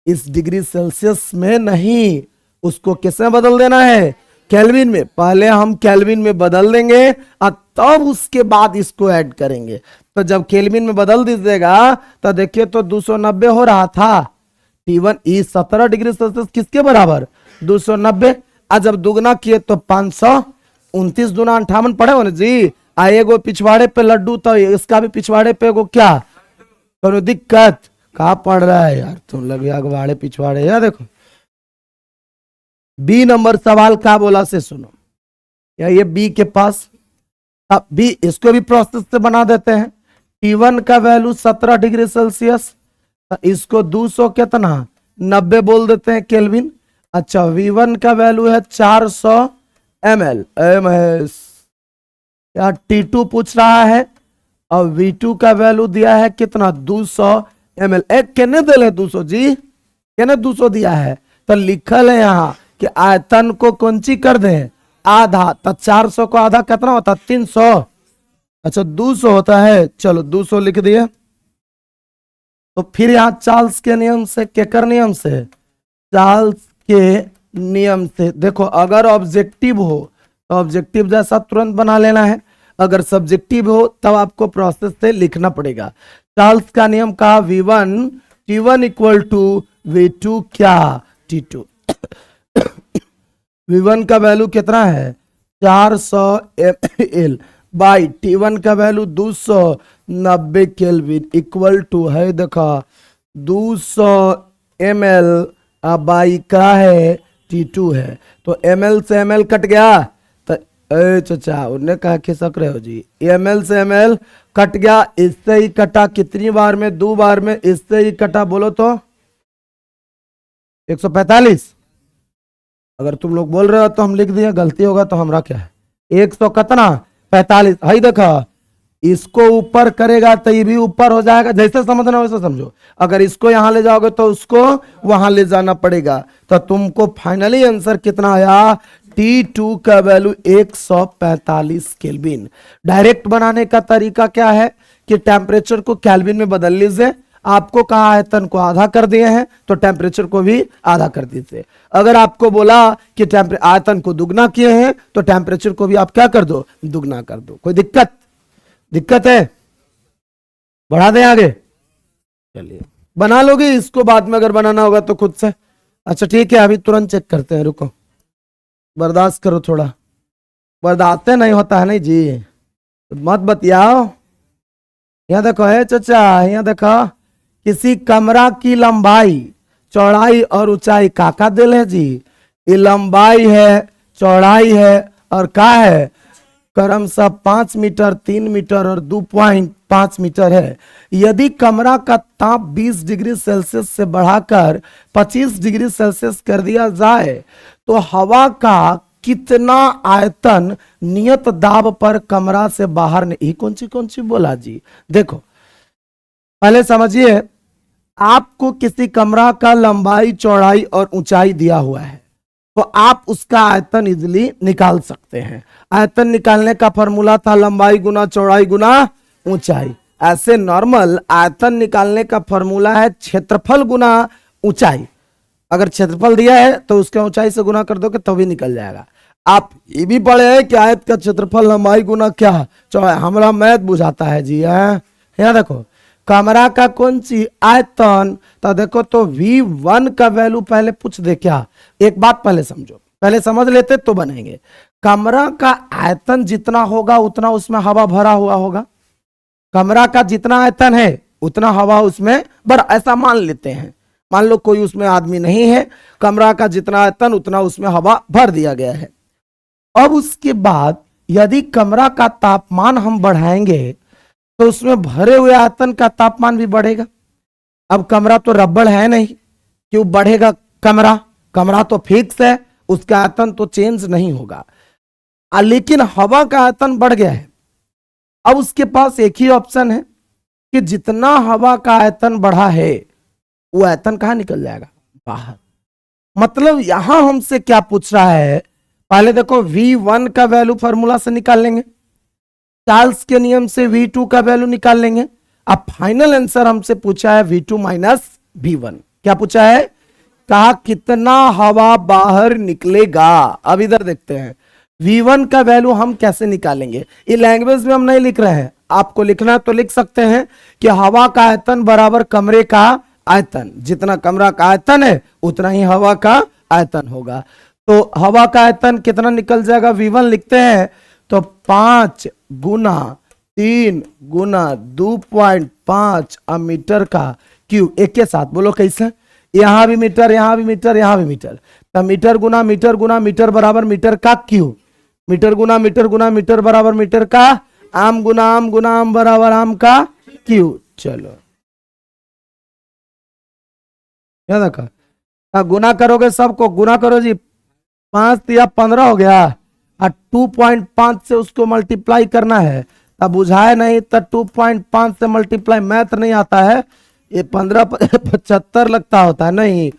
इस डिग्री सेल्सियस में नहीं, उसको किस में बदल देना है, केल्विन में। पहले हम केल्विन में बदल देंगे और तब उसके बाद इसको ऐड करेंगे। तो जब केल्विन में बदल दीजिएगा तो देखिए तो 290 हो रहा था। T1 ई 17 डिग्री सेल्सियस किसके बराबर, 290। आज जब दुगना किए तो 529 दूना 58 पड़े हो ना जी। आएगो पिछवाड़े पे लड्डू तो इसका भी पिछवाड़े पे को क्या तो दिक्कत कहा पड़ रहा है यार, तुम लगे अगवाड़े पिछवाड़े। यार देखो बी नंबर सवाल क्या बोला से सुनो, या ये बी के पास, अब बी इसको भी प्रोसेस से बना देते हैं। T1 का वैल्यू 17 डिग्री सेल्सियस, इसको 200 कितना 90 बोल देते हैं केल्विन। अच्छा V1 का वैल्यू है 400 ml यार। T2 पूछ रहा है और V2 का वैल्यू दिया है कितना 200 ml। एक कहने दे ले 200 जी, कहने 200 दिया है तो लिखल है यहाँ कि आयतन को कौन सी कर दें आधा, तो 400 को आधा कितना होता है 300। अच्छा 200 होता है, चलो 200 लिख दिए। तो फिर यहां चार्ल्स के नियम से, केकर नियम से, चार्ल्स के नियम से देखो, अगर ऑब्जेक्टिव हो तो ऑब्जेक्टिव जैसा तुरंत बना लेना है, अगर सब्जेक्टिव हो तब आपको प्रोसेस से लिखना पड़ेगा। चार्ल्स का नियम का V1 T1 equal to V2 क्या T2। V1 का वैल्यू कितना है 400 ml बाई T1 का वैल्यू 290 केल्विन इक्वल टू है देखा 200 ml बाई का है T2 है। तो ml से ml कट गया तो चाचा उन्होंने कहा खिसक रहे हो जी, ml से ml कट गया, इससे ही कटा कितनी बार में, 2 बार में, इससे ही कटा बोलो तो 145। अगर तुम लोग बोल रहे हो तो हम लिख दिए, गलती होगा तो हमरा क्या है 100 कितना 45। हाई देखा इसको ऊपर करेगा तो ये भी ऊपर हो जाएगा, जैसे समझना वैसे समझो। अगर इसको यहां ले जाओगे तो उसको वहां ले जाना पड़ेगा। तो तुमको फाइनली आंसर कितना आया T2 का वैल्यू 145 केल्विन। डायरेक्ट बनाने का तरीका क्या है कि टेम्परेचर को केल्विन में बदल लीजिए। आपको कहा आयतन को आधा कर दिए हैं तो टेम्परेचर को भी आधा कर दीजिए। अगर आपको बोला कि आयतन को दुगना किए हैं तो टेम्परेचर को भी आप क्या कर दो, दुगना कर दो। कोई दिक्कत है, बढ़ा दें आगे, चलिए बना लोगे इसको, बाद में अगर बनाना होगा तो खुद से। अच्छा ठीक है अभी तुरंत चेक करते हैं, रुको बर्दाश्त करो थोड़ा, बर्दाश्त नहीं होता है नहीं जी, मत बतियाओ। यहाँ देखो है चाचा, यहाँ देखो किसी कमरा की लंबाई चौड़ाई और ऊंचाई काका दिल है जी। ये लंबाई है, चौड़ाई है और का है क्रमशः 5 मीटर, 3 मीटर और 2.5 मीटर है। यदि कमरा का ताप 20 डिग्री सेल्सियस से बढ़ाकर 25 डिग्री सेल्सियस कर दिया जाए तो हवा का कितना आयतन नियत दाब पर कमरा से बाहर नहीं, कौन सी बोला जी। देखो पहले समझिए, आपको किसी कमरा का लंबाई चौड़ाई और ऊंचाई दिया हुआ है तो आप उसका आयतन इजिली निकाल सकते हैं। आयतन निकालने का फॉर्मूला था लंबाई गुना चौड़ाई गुना ऊंचाई। ऐसे नॉर्मल आयतन निकालने का फॉर्मूला है क्षेत्रफल गुना ऊंचाई। अगर क्षेत्रफल दिया है तो उसके ऊंचाई से गुना कर दोगे तो भी निकल जाएगा। आप ये भी पढ़े हैं कि आयत का क्षेत्रफल लंबाई गुना क्या चौड़ाई, हमारा मैथ बुझाता है जी है। यहाँ देखो कमरा का कौन सी आयतन, तो देखो तो V1 का वैल्यू पहले पूछ दे क्या। एक बात पहले समझो, पहले समझ लेते तो बनेंगे। कमरा का आयतन जितना होगा उतना उसमें हवा भरा हुआ होगा। कमरा का जितना आयतन है उतना हवा उसमें भरा, ऐसा मान लेते हैं। मान लो कोई उसमें आदमी नहीं है, कमरा का जितना आयतन उतना उसमें हवा भर दिया गया है। अब उसके बाद यदि कमरा का तापमान हम बढ़ाएंगे तो उसमें भरे हुए आयतन का तापमान भी बढ़ेगा। अब कमरा तो रबड़ है नहीं, क्यों बढ़ेगा कमरा तो फिक्स है, उसका आयतन तो चेंज नहीं होगा। लेकिन हवा का आयतन बढ़ गया है। अब उसके पास एक ही ऑप्शन है कि जितना हवा का आयतन बढ़ा है वो आयतन कहां निकल जाएगा, बाहर। मतलब यहां हमसे क्या पूछ रहा है, पहले देखो V1 का वैल्यू फॉर्मूला से निकाल लेंगे, चार्ल्स के नियम से V2 का वैल्यू निकाल लेंगे। अब फाइनल आंसर हमसे पूछा है V2 माइनस V1। क्या पूछा है कहा कितना हवा बाहर निकलेगा। अब इधर देखते हैं V1 का वैल्यू हम कैसे निकालेंगे। ये लैंग्वेज में हम नहीं लिख रहे हैं, आपको लिखना है तो लिख सकते हैं कि हवा का आयतन बराबर कमरे का आयतन, जितना कमरा का आयतन है उतना ही हवा का आयतन होगा। तो हवा का आयतन कितना निकल जाएगा, V1 लिखते हैं तो 5 गुना 3 गुना 2.5 मीटर का क्यूब। एक के साथ बोलो कैसे, यहां भी मीटर, यहां भी मीटर, यहां भी मीटर, तो मीटर गुना मीटर गुना मीटर बराबर मीटर का क्यूब, मीटर गुना मीटर गुना मीटर बराबर मीटर का आम गुना आम गुना आम बराबर आम का क्यूब। चलो याद रखा, गुना करोगे सबको, गुना करो जी, 5 या 15 हो गया, और 2.5 से उसको मल्टीप्लाई करना है। तब बुझाए नहीं तो 2.5 से मल्टीप्लाई, मैथ नहीं आता है, ये 15 75 लगता होता है नहीं।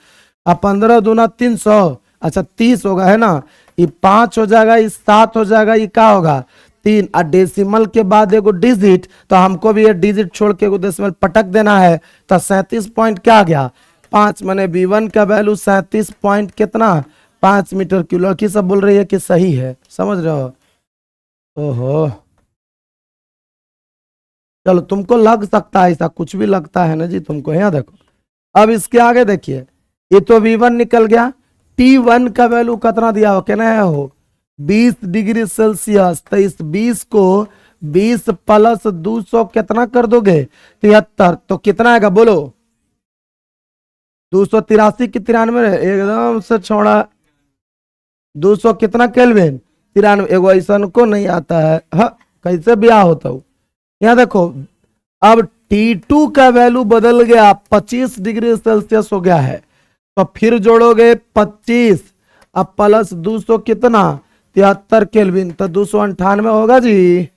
अब 15 दूना 300, अच्छा 30 होगा है ना, ये 5 हो जाएगा, ये 7 हो जाएगा, ये क्या होगा 3, और डेसिमल के बाद एगो डिजिट, तो हमको भी ये डिजिट छोड़ के एगो डेसिमल पटक देना है। तो 37 पॉइंट क्या आ गया 5, मैंने V1 का वैल्यू 37 पॉइंट कितना 5 मीटर क्यूब। लड़की सब बोल रही है कि सही है, समझ रहे हो। ओहो चलो, तुमको लग सकता है ऐसा, कुछ भी लगता है ना जी तुमको, यहाँ देखो। अब इसके आगे देखिए, ये तो V1 निकल गया, T1 का वैल्यू कितना दिया हो, कहना है हो 20 डिग्री सेल्सियस। तो इस 20 को 20 प्लस 200 कितना कर दोगे 73, तो कितना आएगा बोलो 283 की 93 एकदम से छोड़ा, 200 कितना केल्विन 93, एगो ऐसा को नहीं आता है, हाँ कैसे ब्याह होता हूँ। यहाँ देखो अब T2 का वैल्यू बदल गया, 25 डिग्री सेल्सियस हो गया है। तो फिर जोड़ोगे 25 अब प्लस 200 कितना 73 केल्विन, तो 298 होगा जी,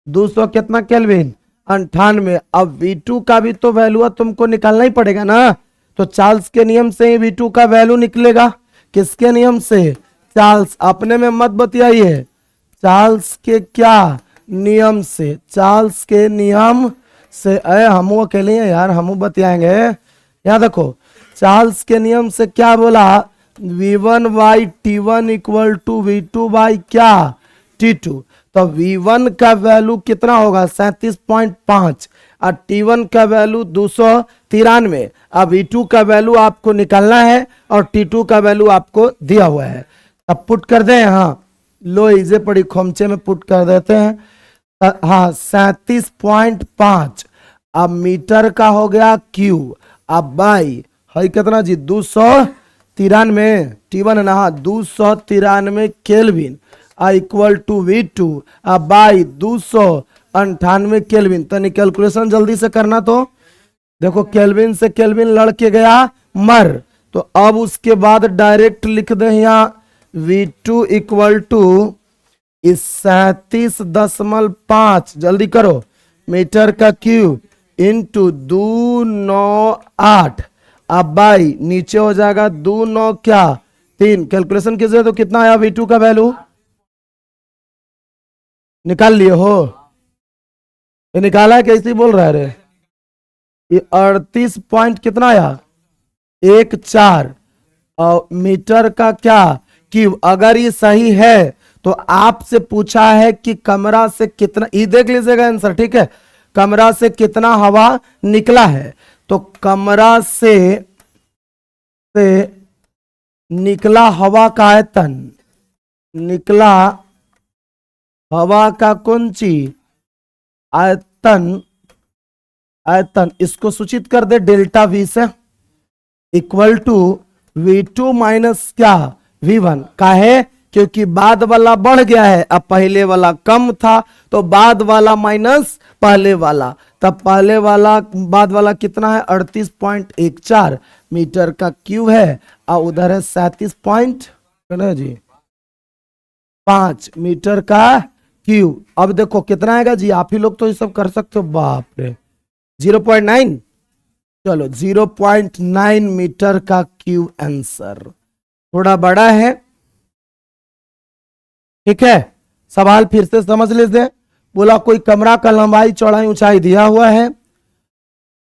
200 कितना केल्विन 98। अब V2 का भी तो वैल्यू तुमको निकालना ही पड़ेगा ना, तो चार्ल्स के नियम से ही V2 का वैल्यू निकलेगा। किसके नियम से, चार्ल्स, अपने में मत बतियाइए, चार्ल्स के क्या नियम से, चार्ल्स के नियम से। अरे हम अकेले हैं यार, हम बतियाएंगे। यहाँ देखो चार्ल्स के नियम से क्या बोला, V1 by T1 equal to V2 by क्या T2। तो V1 का वैल्यू कितना होगा 37.5 और T1 का वैल्यू 293। अब V2 का वैल्यू आपको निकालना है और T2 का वैल्यू आपको दिया हुआ है। अब पुट कर दें, हाँ लो इजे पड़ी खोमचे में पुट कर देते हैं। हाँ 37.5 अब मीटर का हो गया क्यूब, अब बाई है कितना जी 293, T1 है ना, हाँ 293 केल्विन इक्वल टू V2 अब बाई 298 केल्विन। तो कैलकुलेशन जल्दी से करना, तो देखो केल्विन से केल्विन लड़के गया मर, तो अब उसके बाद डायरेक्ट लिख दे यहाँ V2 इक्वल टू 37.5 जल्दी करो मीटर का क्यूब इंटू 298 अब बाई नीचे हो जाएगा 29 क्या 3। कैलकुलेशन कीजिए तो कितना आया V2 का वैल्यू, निकाल लिए हो, ये निकाला है कैसे बोल रहा है रे, ये 38 पॉइंट कितना आया 14 और मीटर का क्या क्यूब। अगर ये सही है तो आपसे पूछा है कि कमरा से कितना, ये देख लीजिएगा आंसर, ठीक है, कमरा से कितना हवा निकला है। तो कमरा से निकला हवा का आयतन, निकला हवा का कौन चीज आयतन, आयतन इसको सूचित कर दे डेल्टा V से, इक्वल टू V2 माइनस क्या V1 का है, क्योंकि बाद वाला बढ़ गया है, अब पहले वाला कम था, तो बाद वाला माइनस पहले वाला, तब पहले वाला बाद वाला कितना है 38.14 मीटर का क्यूब है, और उधर है 37.5 मीटर का क्यूब। अब देखो कितना आएगा जी, आप ही लोग तो ये सब कर सकते हो, बाप रे 0.9, चलो 0.9 मीटर का क्यूब आंसर, थोड़ा बड़ा है, ठीक है। सवाल फिर से समझ लीजिए, बोला कोई कमरा का लंबाई चौड़ाई ऊंचाई दिया हुआ है,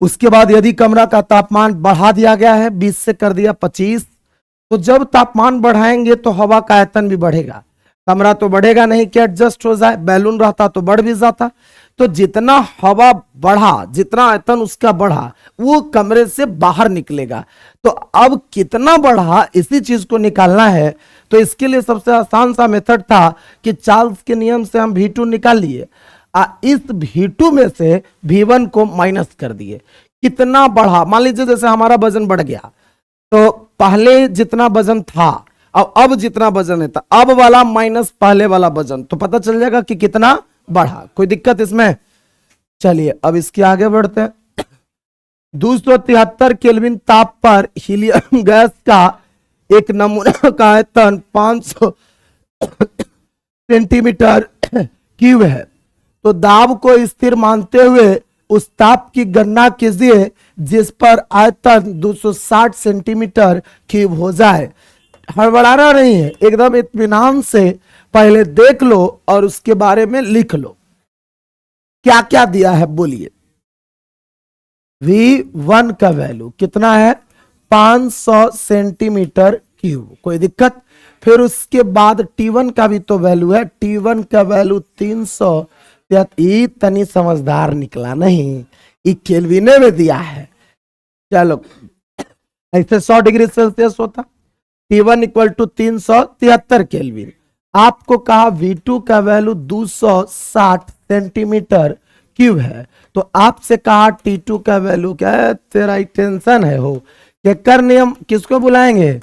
उसके बाद यदि कमरा का तापमान बढ़ा दिया गया है 20 से कर दिया 25, तो जब तापमान बढ़ाएंगे तो हवा का आयतन भी बढ़ेगा। कमरा तो बढ़ेगा नहीं कि एडजस्ट हो जाए, बैलून रहता तो बढ़ भी जाता। तो जितना हवा बढ़ा, जितना आयतन उसका बढ़ा, वो कमरे से बाहर निकलेगा। तो अब कितना बढ़ा इसी चीज को निकालना है। तो इसके लिए सबसे आसान सा मेथड था कि चार्ल्स के नियम से हम V2 निकाल लिए, इस V2 में से V1 को माइनस कर दिए। कितना बढ़ा, मान लीजिए जैसे हमारा वजन बढ़ गया, तो पहले जितना वजन था अब जितना वजन है, तो अब वाला माइनस पहले वाला वजन, तो पता चल जाएगा कि कितना बढ़ा। कोई दिक्कत इसमें? चलिए अब इसके आगे बढ़ते हैं। 273 केल्विन ताप पर हीलियम गैस का एक नमूना का आयतन 500 सेंटीमीटर क्यूब है। तो दाब को स्थिर मानते हुए उस ताप की गणना कीजिए जिस पर आयतन 260 सेंटीमीटर क्यूब हो जाए। हड़बड़ाना नहीं है, एकदम इत्मीनान से पहले देख लो और उसके बारे में लिख लो क्या क्या दिया है। बोलिए, V1 का वैल्यू कितना है? 500 सेंटीमीटर क्यूब। कोई दिक्कत? फिर उसके बाद T1 का भी तो वैल्यू है, T1 का वैल्यू 300। तनी समझदार निकला नहीं, ये केल्विने में दिया है। चलो ऐसे 100 डिग्री सेल्सियस होता, T1 इक्वल टू 373 केल्विन। आपको कहा V2 का वैल्यू 260 सेंटीमीटर क्यूब है, तो आपसे कहा T2 का वैल्यू क्या है? तेरा टेंशन है हो, केकर नियम किसको बुलाएंगे?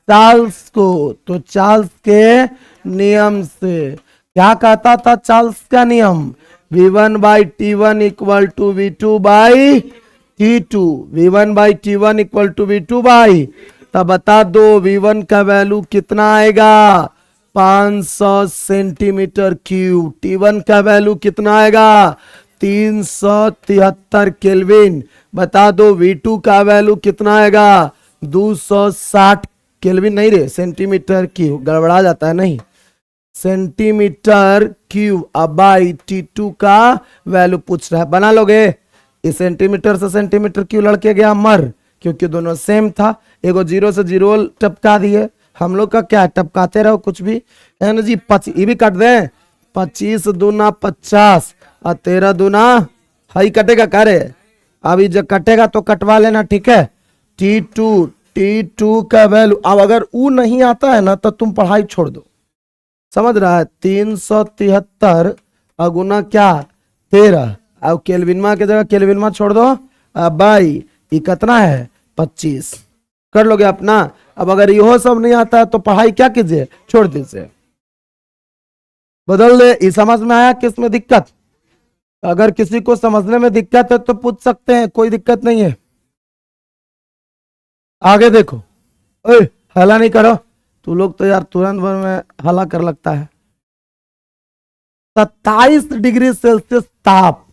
चार्ल्स को। तो चार्ल्स के नियम से क्या कहता था चार्ल्स का नियम? V1 by T1 equal to V2 by T2। V1 by T1 equal to V2 by, तब बता दो V1 का वैल्यू कितना आएगा? 500 सेंटीमीटर क्यूब। T1 का वैल्यू कितना आएगा? 373 केल्विन। बता दो V2 का वैल्यू कितना आएगा? 260 केल्विन नहीं रे, सेंटीमीटर क्यूब, गड़बड़ा जाता है नहीं, सेंटीमीटर क्यूब। अब बाई T2 का वैल्यू पूछ रहा है, बना लोगे? इस सेंटीमीटर से सेंटीमीटर क्यूब लड़के गया मर, क्योंकि दोनों सेम था। एगो 0 से 0 टपका दिए, हम लोग का क्या टपकाते रहो कुछ भी है ना जी। ये भी काट दें, 25 दूना 50 और 13 दूना हाई कटेगा का रे? अभी जब कटेगा तो कटवा लेना, ठीक है। T2 का वैल्यू, अब अगर वो नहीं आता है ना तो तुम पढ़ाई छोड़ दो, समझ रहा है? 373 अगुना क्या 13, अब केल्विनमा की जगह केल्विनमा छोड़ दो, बाई ये कितना है 25, कर लोगे अपना। अब अगर यह सब नहीं आता है तो पढ़ाई क्या कीजिए, छोड़ दीजिए, बदल दे। ये समझ में आया किसमें दिक्कत? अगर किसी को समझने में दिक्कत है तो पूछ सकते हैं, कोई दिक्कत नहीं है। आगे देखो, ओए हला नहीं करो, तू लोग तो यार तुरंत भर में हला कर लगता है। 27 डिग्री सेल्सियस ताप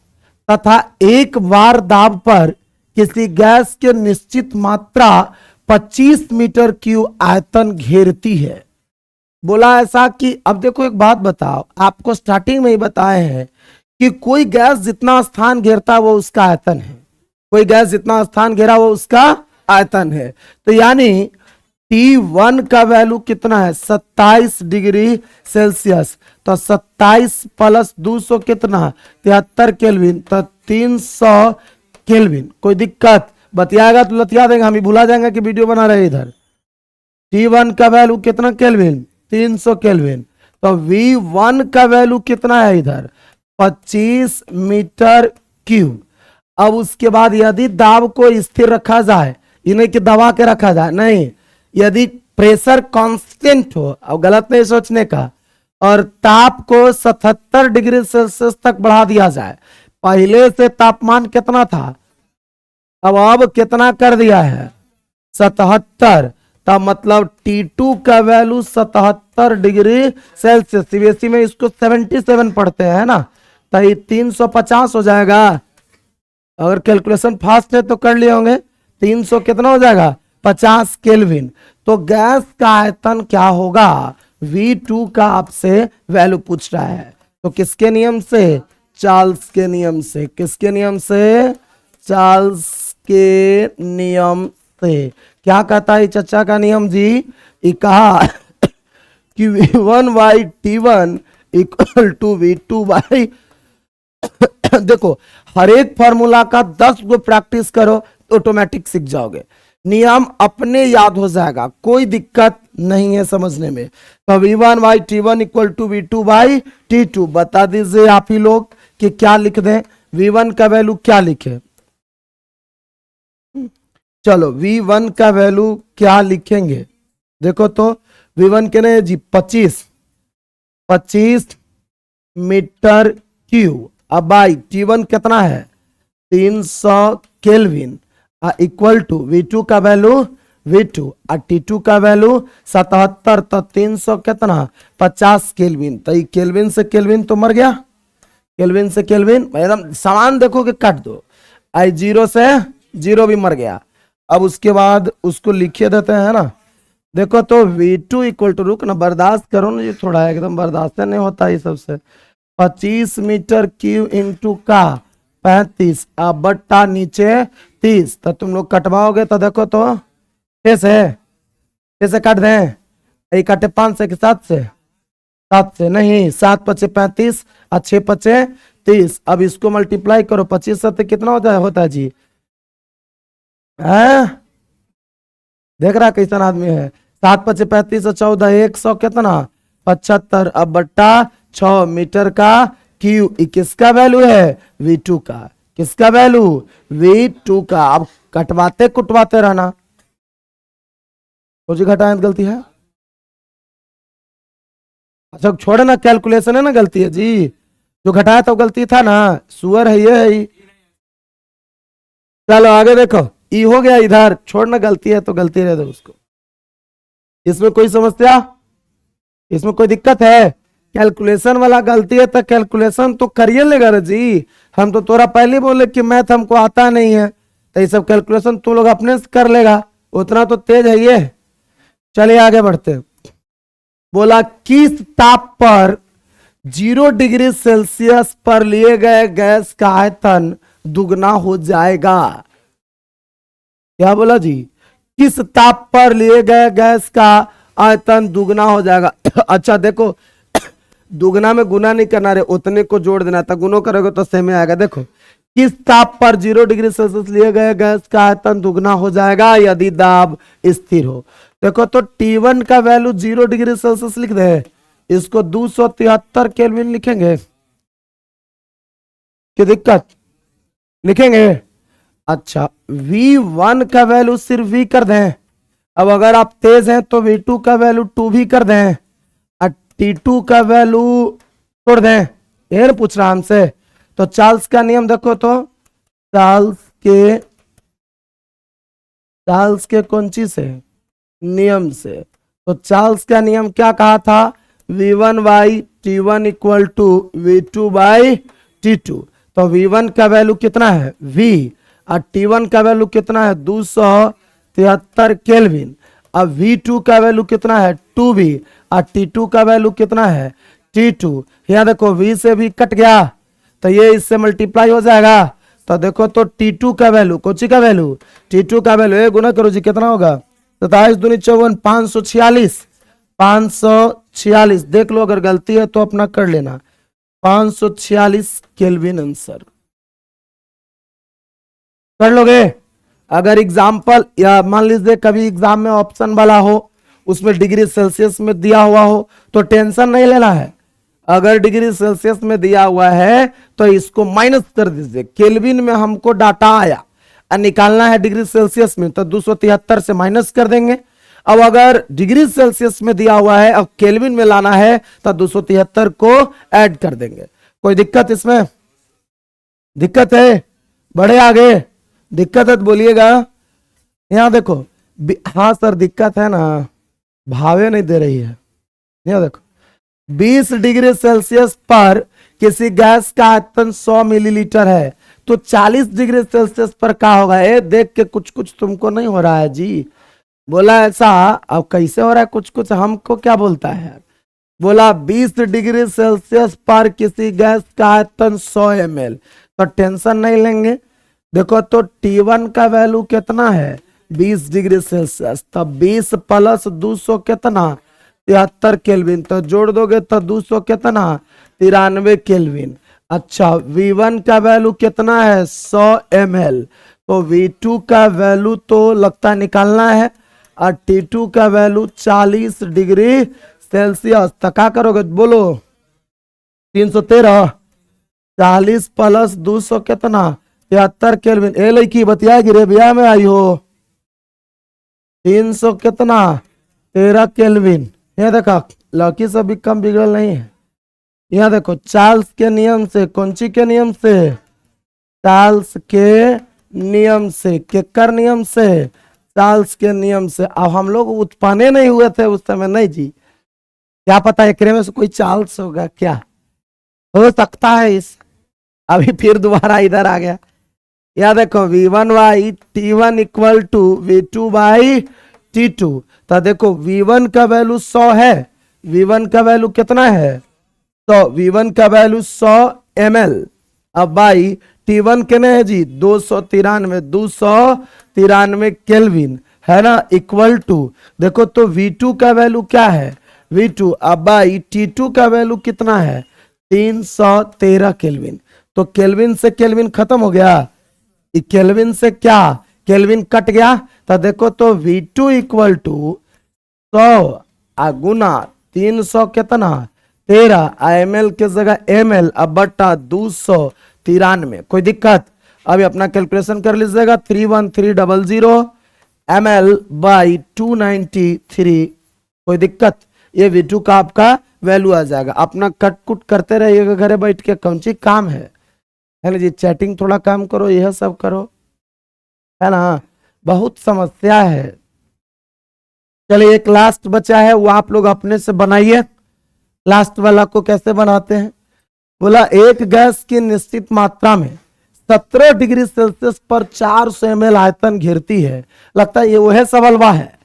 तथा एक बार दाब पर किसी गैस के निश्चित मात्रा 25 मीटर क्यूब आयतन घेरती है। बोला ऐसा कि अब देखो एक बात बताओ, आपको स्टार्टिंग में ही बताए हैं कि कोई गैस जितना स्थान घेरता है वो उसका आयतन है, कोई गैस जितना स्थान घेरा वो उसका आयतन है। तो यानी T1 का वैल्यू कितना है? 27 डिग्री सेल्सियस। तो 27 प्लस 200 कितना? 73 केल्विन, तो 300 केल्विन। कोई दिक्कत? बतियाएगा तो लतिया देंगे, हम ही भुला जाएंगे कि वीडियो बना रहे इधर। T1 का वैल्यू कितना केल्विन? 300 केल्विन। तो V1 का वैल्यू कितना है इधर? 25 मीटर क्यूब। अब उसके बाद यदि दाब को स्थिर रखा जाए, इन्हें कि दबा के रखा जाए, नहीं, यदि प्रेशर कांस्टेंट हो, अब गलत नहीं सोचने का, और ताप को 77 डिग्री सेल्सियस तक बढ़ा दिया जाए। पहले से तापमान कितना था, अब कितना कर दिया है? 77। तब मतलब T2 का वैल्यू 77 डिग्री सेल्सियस। सीबीएसई में इसको 77 पढ़ते हैं ना, तो ये 350 हो जाएगा। अगर कैलकुलेशन फास्ट है तो कर लिए होंगे। 300 कितना हो जाएगा? 50 केल्विन। तो गैस का आयतन क्या होगा? V2 का आपसे वैल्यू पूछ रहा है, तो किसके नियम से? चार्ल्स के नियम से। किसके नियम से? चार्ल्स के नियम से। क्या कहता है चचा का नियम जी? ये कहा कि V1 by T1 equal to V2 by देखो, हर एक फॉर्मूला का 10 गो प्रैक्टिस करो तो ऑटोमेटिक सीख जाओगे, नियम अपने याद हो जाएगा, कोई दिक्कत नहीं है समझने में। तो V1 by T1 equal to V2 by T2। बता दीजिए आप ही लोग कि क्या लिख दें, V1 का वैल्यू क्या लिखे? चलो V1 का वैल्यू क्या लिखेंगे? देखो तो V1 के ने जी 25 मीटर क्यूब। अब बाई T1 कितना है? 300 केल्विन इक्वल टू V2 का वैल्यू V2 और T2 का वैल्यू 77। तो 300 कितना? 50 केल्विन। तो ये केल्विन से केल्विन तो मर गया, केल्विन से केल्विन एकदम समान देखो कि काट दो, आई 0 से 0 भी मर गया। अब उसके बाद उसको लिखे देते हैं ना, देखो तो V2 इक्वल टू, रुक ना बर्दाश्त करो ना, ये थोड़ा एकदम बर्दाश्त नहीं होता ये सबसे। 25 मीटर क्यूब इंटू का 35 अब बट्टा नीचे 30। तो तुम लोग कटवाओगे तो देखो तो कैसे काट दें? ये काटे 5 से कि 7 से? 7 से नहीं, 7 पचे 35 और 6 पचे 30। अब इसको मल्टीप्लाई करो, 25 से कितना होता है जी? है? देख रहा कैसा आदमी है? 7 पचे 35 और 14 100 कितना? 75 अब बट्टा 6 मीटर का क्यूब। किसका वैल्यू है? V2 का। किसका वैल्यू? V2 का। अब कटवाते कुटवाते रहना, कुछ घटाएं तो गलती है। अच्छा छोड़े ना, कैलकुलेशन है ना गलती है जी, जो घटाया तो गलती था ना, सुअर है ये है। चलो आगे देखो, ई हो गया इधर, छोड़ना गलती है तो गलती रह दो उसको। इसमें कोई समस्या? इसमें कोई दिक्कत है? कैलकुलेशन वाला गलती है तो कैलकुलेशन तो करिए लेगा रे जी। हम तो तोरा पहले बोले कि मैथ हमको आता नहीं है, तो ये सब कैलकुलेशन तू लोग अपने से कर लेगा, उतना तो तेज है ये। चलिए आगे बढ़ते। बोला किस ताप पर 0 डिग्री सेल्सियस पर लिए गए गैस का आयतन दुगना हो जाएगा? क्या बोला जी? किस ताप पर लिए गए गैस का आयतन दुगना हो जाएगा? अच्छा देखो, दुगना में गुना नहीं करना रे, उतने को जोड़ देना था, गुनो करोगे तो सेम आएगा। देखो, किस ताप पर 0 डिग्री सेल्सियस लिए गए गैस का आयतन दुगना हो जाएगा यदि दाब स्थिर हो? देखो तो T1 का वैल्यू 0 डिग्री सेल्सियस लिख दे, इसको 273 केल्विन लिखेंगे, क्या दिक्कत? लिखेंगे। अच्छा V1 का वैल्यू सिर्फ V कर दें। अब अगर आप तेज हैं तो V2 का वैल्यू 2 भी कर दें और T2 का वैल्यू छोड़ दें, ये पूछ रहा हमसे। तो चार्ल्स का नियम देखो तो, चार्ल्स के कौन चीज से? नियम से। तो चार्ल्स का नियम क्या कहा था? V1 by T1 equal to V2 by T2। तो V1 का वैल्यू कितना है? V, और T1 का वैल्यू कितना है? 273 केल्विन। अब V2 का वैल्यू कितना है? 2V, और T2 का वैल्यू कितना है? T2। यहाँ देखो V से भी कट गया तो ये इससे मल्टीप्लाई हो जाएगा। तो देखो तो T2 का वैल्यू, कोची का वैल्यू? T2 का वैल्यू, ये गुना करो जी, कितना होगा? 27 दूनी 54, 546 देख लो, अगर गलती है तो अपना कर लेना। 546 केल्विन आंसर कर लोगे? अगर एग्जाम्पल या मान लीजिए कभी एग्जाम में ऑप्शन वाला हो, उसमें डिग्री सेल्सियस में दिया हुआ हो तो टेंशन नहीं लेना है। अगर डिग्री सेल्सियस में दिया हुआ है तो इसको माइनस कर दीजिए, केल्विन में हमको डाटा आया और निकालना है डिग्री सेल्सियस में, तो 273 से माइनस कर देंगे। अब अगर डिग्री सेल्सियस में दिया हुआ है, अब केल्विन में लाना है तो 273 को ऐड कर देंगे। कोई दिक्कत इसमें? दिक्कत है? बढ़े आगे, दिक्कत है तो बोलिएगा। यहां देखो, हाँ सर दिक्कत है ना, भावे नहीं दे रही है। यहां देखो, 20 डिग्री सेल्सियस पर किसी गैस का आयतन 100 मिलीलीटर है, तो 40 डिग्री सेल्सियस पर क्या होगा? ये देख के कुछ कुछ तुमको नहीं हो रहा है जी? बोला ऐसा, अब कैसे हो रहा है कुछ कुछ, हमको क्या बोलता है? बोला 20 डिग्री सेल्सियस पर किसी गैस का आयतन 100 ml, तो टेंशन नहीं लेंगे, देखो तो T1 का वैल्यू कितना है 20 डिग्री सेल्सियस, तब 20 प्लस 200 कितना 73 केल्विन, तो जोड़ दोगे तो 200 कितना 93 केल्विन। अच्छा V1 का वैल्यू कितना है 100 ml, तो V2 का वैल्यू तो लगता निकालना है, और T2 का वैल्यू 40 डिग्री सेल्सियस। तो क्या करोगे बोलो 313, 40 प्लस 200 कितना 73 केल्विन। ए लड़की बतिया गिरे बिया में आई हो 300 कितना 13 केल्विन। ये देखा लड़की से भी कम बिगड़ल नहीं है। यहाँ देखो चार्ल्स के नियम से, कौन सी के नियम से, चार्ल्स के नियम से, केकर नियम से, चार्ल्स के नियम से। अब हम लोग उत्पन्न नहीं हुए थे उस समय, नहीं जी, क्या पता एकरे में से कोई चार्ल्स होगा, क्या हो सकता है इस। अभी फिर दोबारा इधर आ गया। या देखो V1 by T1 equal to V2 by T2। तो देखो V1 का वैल्यू 100 है, V1 का वैल्यू कितना है 100, V1 का वैल्यू 100 ml। अब बाई T1 कितने है जी 293 केल्विन है ना, इक्वल टू देखो तो V2 का वैल्यू क्या है V2, अब बाई T2 का वैल्यू कितना है 313 केल्विन। तो केल्विन से केल्विन खत्म हो गया, केल्विन से क्या केल्विन कट गया। तो देखो तो V2 इक्वल टू 100 गुना 300 कितना 13 ml के जगह ml, अब बट्टा 293। कोई दिक्कत, अभी अपना कैलकुलेशन कर लीजिएगा 31300 ml बाई 293। कोई दिक्कत, ये V2 का आपका वैल्यू आ जाएगा। अपना कट कुट करते रहिएगा घरे बैठ के, कौन सी काम है ना जी, चैटिंग थोड़ा काम करो, यह सब करो, है ना, बहुत समस्या है। चलिए एक लास्ट बचा है, वो आप लोग अपने से बनाइए। लास्ट वाला को कैसे बनाते हैं, बोला एक गैस की निश्चित मात्रा में 17 डिग्री सेल्सियस पर 400 ml आयतन घेरती है। लगता है ये वह सवालवा है,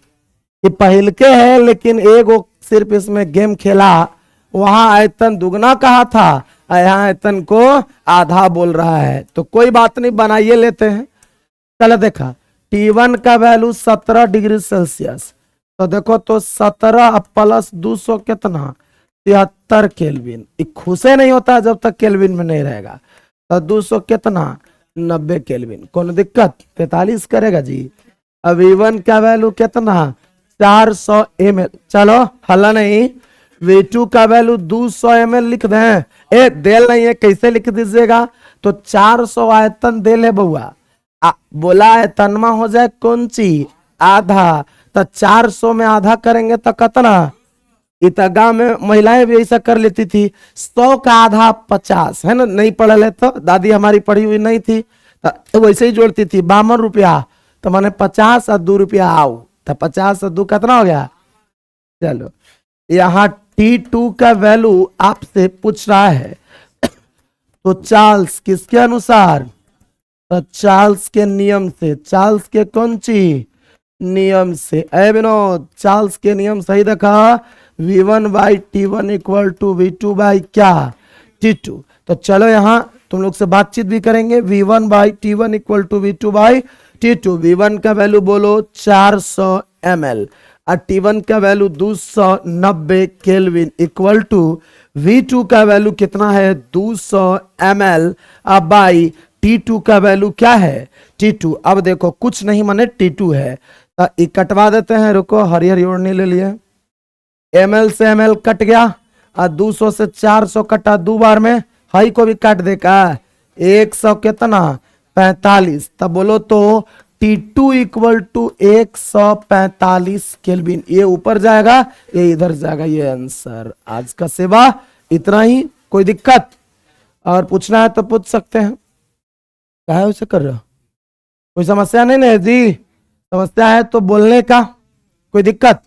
ये पहल के है, लेकिन एक सिर्फ इसमें गेम खेला, वहां आयतन दुगना कहा था, यहाँ आयतन को आधा बोल रहा है। तो कोई बात नहीं, बनाइए लेते हैं। चलो देखा T1 का वैल्यू 17 डिग्री सेल्सियस, तो देखो तो 17 प्लस 200 कितना 73 केल्विन। खुशे नहीं होता जब तक केल्विन में नहीं रहेगा। तो 200 कितना 90 केल्विन। कौन दिक्कत 43 करेगा जी। अब V1 का वैल्यू कितना 400 ml। चलो हल्ला नहीं, V2 का वैल्यू 200 ml लिख दें, ए देल नहीं है कैसे लिख दीजिएगा, तो 400 आयतन देल है बउआ, बोला आयतन में हो जाए कौन सी आधा, तो 400 में आधा करेंगे तो कितना, इतगा में महिलाएं भी ऐसा कर लेती थी, 100 का आधा 50 है ना, नहीं पढ़ ले तो दादी हमारी पढ़ी हुई नहीं थी, तो वैसे ही जोड़ती थी 52 रुपया, तो मैंने 50 और 2 रुपया आओ, तो 50 और 2 कितना हो गया। चलो यहाँ T2 का वैल्यू आपसे पूछ रहा है, तो चार्ल्स किसके अनुसार, तो चार्ल्स के नियम से, चार्ल्स के कौन सी नियम से, ए विनोद चार्ल्स के नियम सही देखा, V1 by T1 equal to V2 by क्या T2। तो चलो यहाँ तुम लोग से बातचीत भी करेंगे। V1 by T1 equal to V2 by T2। V1 का वैल्यू बोलो 400 ml और T1 का value 290 kelvin equal to V2 का वैल्यू कितना है 200 ml अब बाई T2 का वैल्यू क्या है T2। अब देखो कुछ नहीं माने T2 है, तो कटवा देते हैं, रुको हरी हरी ओढ़नी ले लिए, ml से ml कट गया और 200 से 400 कटा, दो बार में हाई को भी काट देगा 100 कितना 45। तब बोलो तो T2 इक्वल टू 145 केल्विन, ये ऊपर जाएगा ये इधर जाएगा, ये आंसर। आज का सेवा इतना ही, कोई दिक्कत और पूछना है तो पूछ सकते हैं। क्या है उसे कर रहे हो, कोई समस्या नहीं ना जी, समस्या है तो बोलने का, कोई दिक्कत।